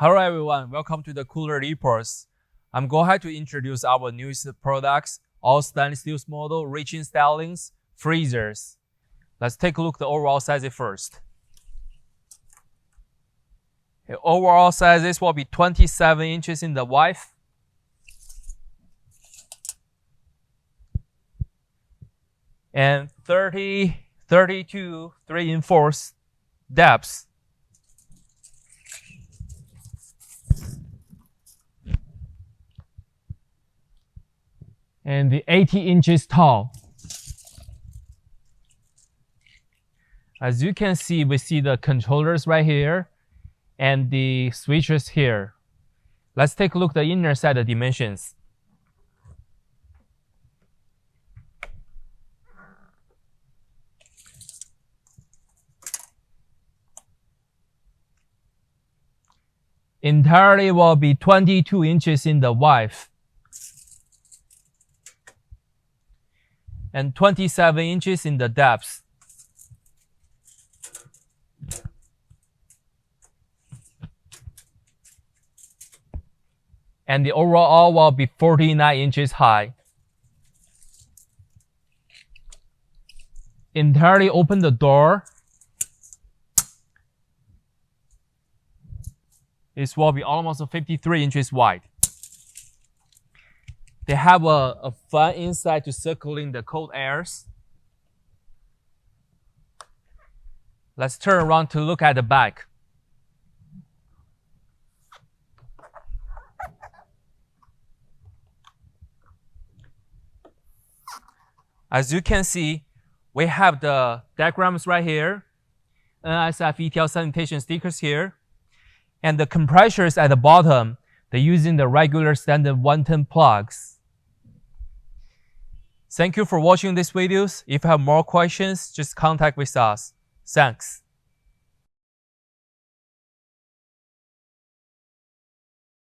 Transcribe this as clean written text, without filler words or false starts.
Hello everyone, welcome to the Cooler Reports. I'm going to introduce our newest products, all stainless steel model, rich in stylings, freezers. Let's take a look at the overall sizes first. The overall sizes will be 27 inches in the width, and 32 3/4 depths. And the 80 inches tall. As you can see, we see the controllers right here and the switches here. Let's take a look at the inner side of dimensions. Entirely will be 22 inches in the width and 27 inches in the depth. And the overall will be 49 inches high. Entirely open the door. This will be almost 53 inches wide. They have a fan inside to circling the cold airs. Let's turn around to look at the back. As you can see, we have the diagrams right here, NSF ETL sanitation stickers here, and the compressors at the bottom. They're using the regular standard 110 plugs. Thank you for watching these videos. If you have more questions, just contact with us. Thanks.